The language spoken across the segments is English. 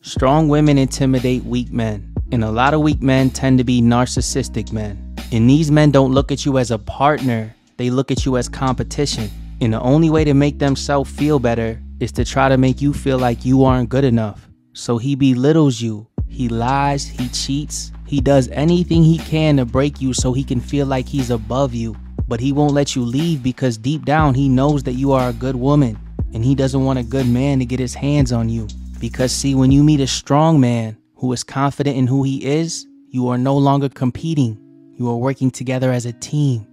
Strong women intimidate weak men, and a lot of weak men tend to be narcissistic men. And these men don't look at you as a partner, they look at you as competition. And the only way to make themselves feel better is to try to make you feel like you aren't good enough. So he belittles you, he lies, he cheats, he does anything he can to break you so he can feel like he's above you. But he won't let you leave because deep down he knows that you are a good woman, and he doesn't want a good man to get his hands on you. Because see, when you meet a strong man who is confident in who he is, you are no longer competing. You are working together as a team.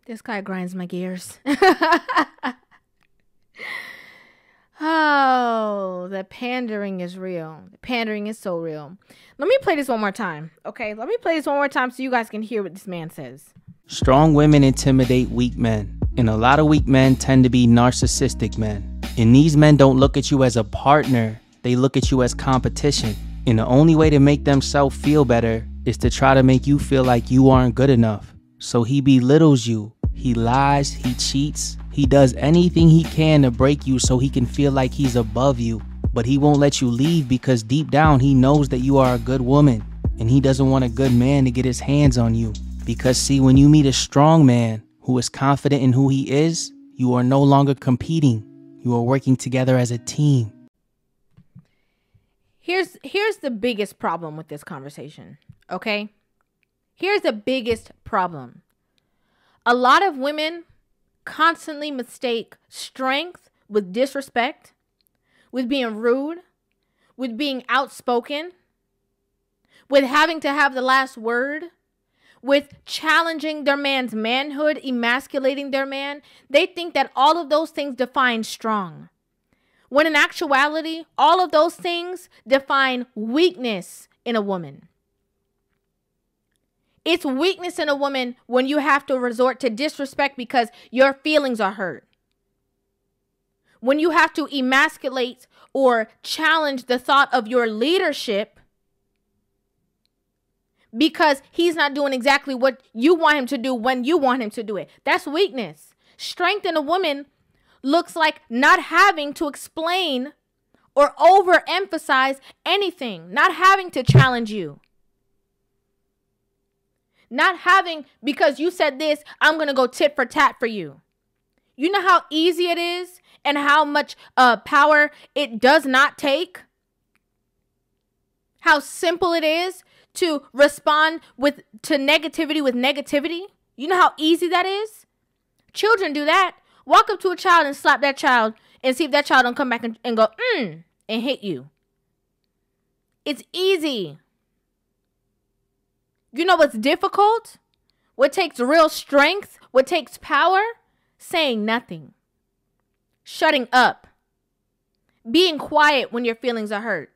This guy grinds my gears. Oh, the pandering is real. The pandering is so real. Let me play this one more time. Okay, let me play this one more time so you guys can hear what this man says. Strong women intimidate weak men, and a lot of weak men tend to be narcissistic men. And these men don't look at you as a partner, they look at you as competition. And the only way to make themselves feel better is to try to make you feel like you aren't good enough. So he belittles you, he lies, he cheats, he does anything he can to break you so he can feel like he's above you. But he won't let you leave because deep down he knows that you are a good woman, and he doesn't want a good man to get his hands on you. Because see, when you meet a strong man who is confident in who he is, you are no longer competing. You are working together as a team. Here's the biggest problem with this conversation, okay? Here's the biggest problem. A lot of women constantly mistake strength with disrespect, with being rude, with being outspoken, with having to have the last word, with challenging their man's manhood, emasculating their man. They think that all of those things define strong, when in actuality, all of those things define weakness in a woman. It's weakness in a woman when you have to resort to disrespect because your feelings are hurt. When you have to emasculate or challenge the thought of your leadership because he's not doing exactly what you want him to do when you want him to do it. That's weakness. Strength in a woman looks like not having to explain or overemphasize anything, not having to challenge you. Not having, because you said this, I'm going to go tit for tat for you. You know how easy it is and how much power it does not take? How simple it is to respond to negativity with negativity? You know how easy that is? Children do that. Walk up to a child and slap that child and see if that child don't come back and go, and hit you. It's easy. You know what's difficult? What takes real strength? What takes power? Saying nothing. Shutting up. Being quiet when your feelings are hurt.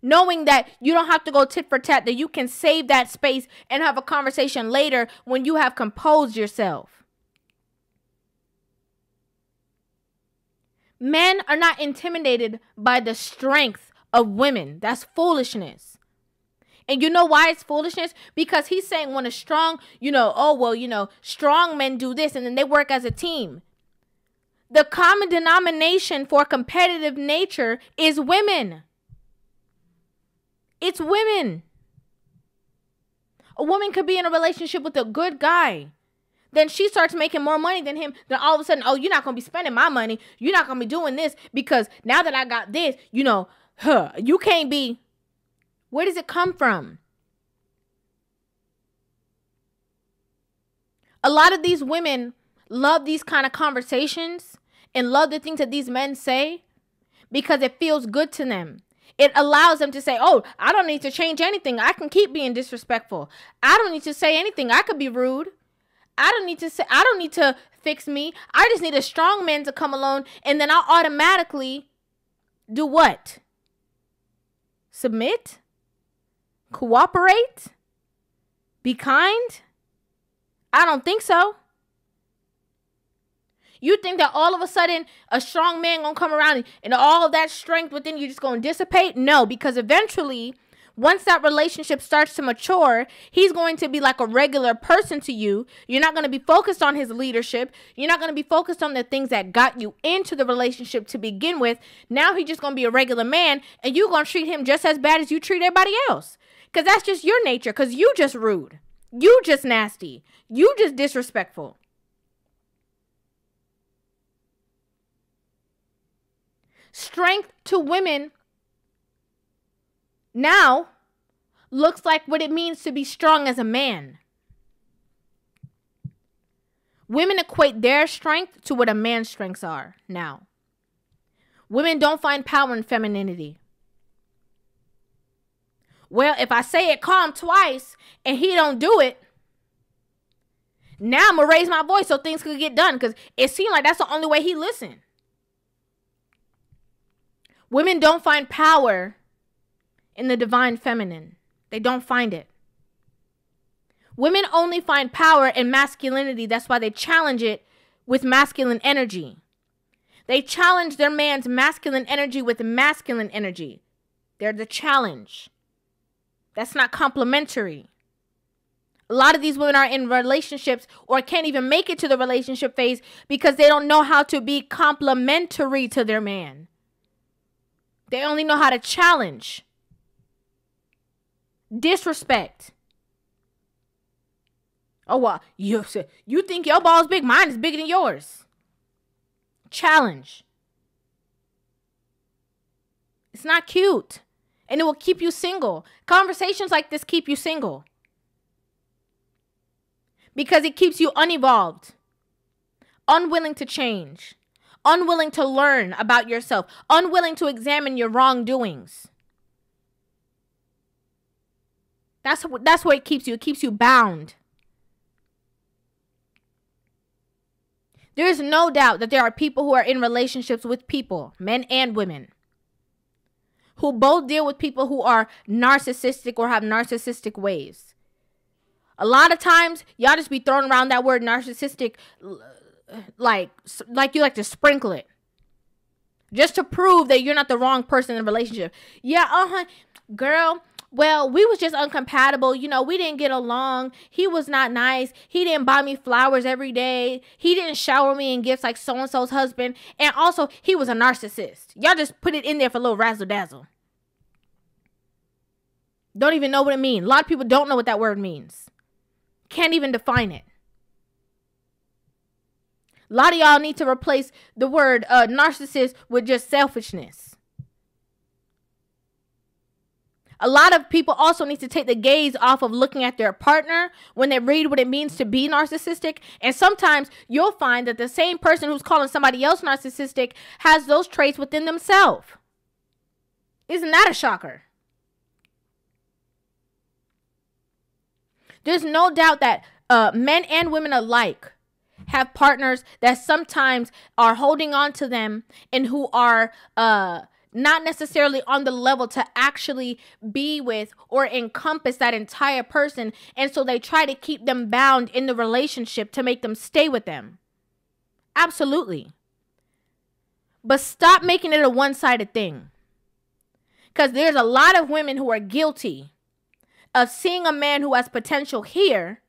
Knowing that you don't have to go tit for tat, that you can save that space and have a conversation later when you have composed yourself. Men are not intimidated by the strength of women. That's foolishness. And you know why it's foolishness? Because he's saying when a strong, strong men do this and then they work as a team. The common denomination for competitive nature is women. It's women. A woman could be in a relationship with a good guy. Then she starts making more money than him. Then all of a sudden, you're not going to be spending my money. You're not going to be doing this because now that I got this, you can't be. Where does it come from? A lot of these women love these kind of conversations and love the things that these men say because it feels good to them. It allows them to say, I don't need to change anything. I can keep being disrespectful. I don't need to say anything. I could be rude. I don't need to fix me. I just need a strong man to come along and then I'll automatically do what? Submit? Cooperate? Be kind? I don't think so. You think that all of a sudden a strong man gonna come around and all of that strength within you just gonna dissipate? No, because eventually Once that relationship starts to mature, he's going to be like a regular person to you. You're not going to be focused on his leadership. You're not going to be focused on the things that got you into the relationship to begin with. Now he's just going to be a regular man, and you're going to treat him just as bad as you treat everybody else. Because that's just your nature, because you just rude. You just nasty. You just disrespectful. Strength to women now looks like what it means to be strong as a man. Women equate their strength to what a man's strengths are now. Women don't find power in femininity. Well, if I say it calm twice and he don't do it, now I'm going to raise my voice so things could get done, because it seemed like that's the only way he listened. Women don't find power in the divine feminine. They don't find it. Women only find power in masculinity. That's why they challenge it with masculine energy. They challenge their man's masculine energy with masculine energy. They're the challenge. That's not complementary. A lot of these women are in relationships or can't even make it to the relationship phase because they don't know how to be complementary to their man. They only know how to challenge. Disrespect. Oh, well, you think your ball's big, mine is bigger than yours. Challenge. It's not cute. And it will keep you single. Conversations like this keep you single. Because it keeps you unevolved. Unwilling to change. Unwilling to learn about yourself. Unwilling to examine your wrongdoings. That's what it keeps you. It keeps you bound. There is no doubt that there are people who are in relationships with people, men and women, who both deal with people who are narcissistic or have narcissistic ways. A lot of times, y'all just be throwing around that word narcissistic like you like to sprinkle it. Just to prove that you're not the wrong person in the relationship. Yeah, girl, well, we was just uncompatible. You know, we didn't get along. He was not nice. He didn't buy me flowers every day. He didn't shower me in gifts like so-and-so's husband. And also, he was a narcissist. Y'all just put it in there for a little razzle-dazzle. Don't even know what it means. A lot of people don't know what that word means. Can't even define it. A lot of y'all need to replace the word narcissist with just selfishness. A lot of people also need to take the gaze off of looking at their partner when they read what it means to be narcissistic. And sometimes you'll find that the same person who's calling somebody else narcissistic has those traits within themselves. Isn't that a shocker? There's no doubt that men and women alike have partners that sometimes are holding on to them and who are not necessarily on the level to actually be with or encompass that entire person. And so they try to keep them bound in the relationship to make them stay with them. Absolutely. But stop making it a one-sided thing. Because there's a lot of women who are guilty of seeing a man who has potential here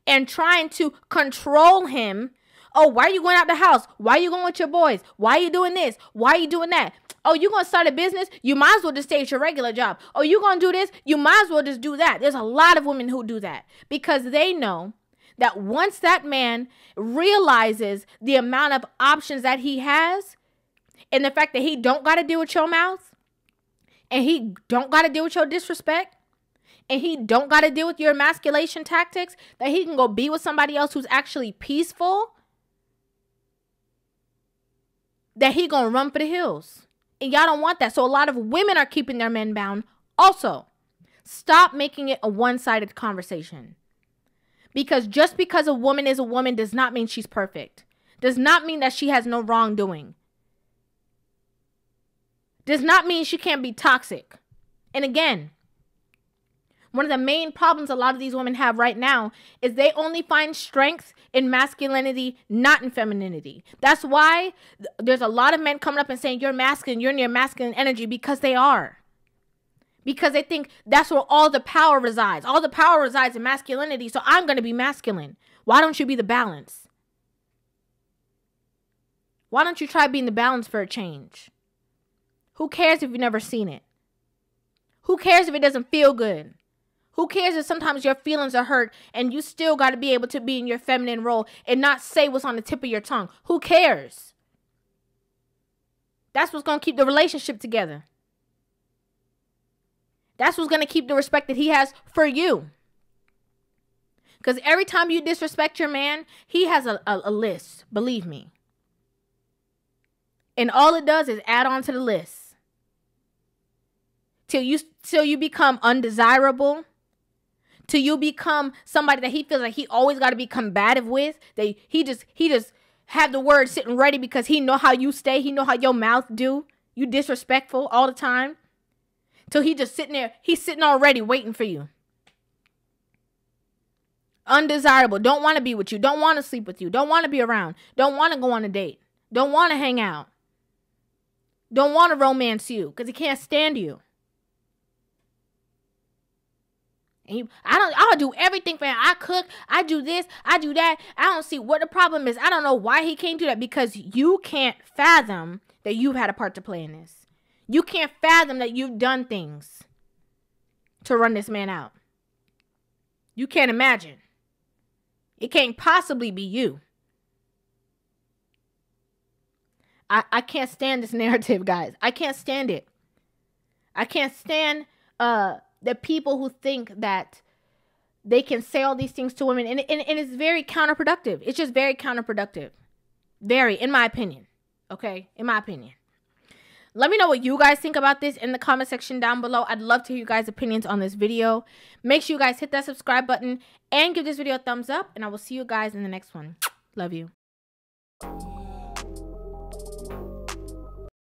and trying to control him. Oh, why are you going out the house? Why are you going with your boys? Why are you doing this? Why are you doing that? Oh, you going to start a business? You might as well just stay at your regular job. Oh, you going to do this? You might as well just do that. There's a lot of women who do that because they know that once that man realizes the amount of options that he has and the fact that he don't got to deal with your mouth and he don't got to deal with your disrespect, and he don't got to deal with your emasculation tactics, that he can go be with somebody else who's actually peaceful, that he gonna run for the hills. And y'all don't want that. So a lot of women are keeping their men bound. Also, stop making it a one-sided conversation. Because just because a woman is a woman does not mean she's perfect. Does not mean that she has no wrongdoing. Does not mean she can't be toxic. And again, one of the main problems a lot of these women have right now is they only find strength in masculinity, not in femininity. That's why there's a lot of men coming up and saying, you're masculine, you're in your masculine energy, because they are. because they think that's where all the power resides. All the power resides in masculinity, so I'm going to be masculine. Why don't you be the balance? Why don't you try being the balance for a change? Who cares if you've never seen it? Who cares if it doesn't feel good? Who cares if sometimes your feelings are hurt and you still got to be able to be in your feminine role and not say what's on the tip of your tongue? Who cares? That's what's going to keep the relationship together. That's what's going to keep the respect that he has for you. Because every time you disrespect your man, he has a list, believe me. And all it does is add on to the list. Till you become undesirable. Till you become somebody that he feels like he always got to be combative with. That he just have the word sitting ready because he know how you stay. He know how your mouth do. You disrespectful all the time. Till he just sitting there. He's sitting already waiting for you. Undesirable. Don't want to be with you. Don't want to sleep with you. Don't want to be around. Don't want to go on a date. Don't want to hang out. Don't want to romance you because he can't stand you. And I'll do everything for him. I cook. I do this. I do that. I don't see what the problem is. I don't know why he can't do that, because you can't fathom that you've had a part to play in this. You can't fathom that you've done things to run this man out. You can't imagine. It can't possibly be you. I can't stand this narrative, guys. I can't stand it. I can't stand the people who think that they can say all these things to women. And it's very counterproductive. It's just very counterproductive. Very, in my opinion. Okay? In my opinion. Let me know what you guys think about this in the comment section down below. I'd love to hear you guys' opinions on this video. Make sure you guys hit that subscribe button and give this video a thumbs up. And I will see you guys in the next one. Love you.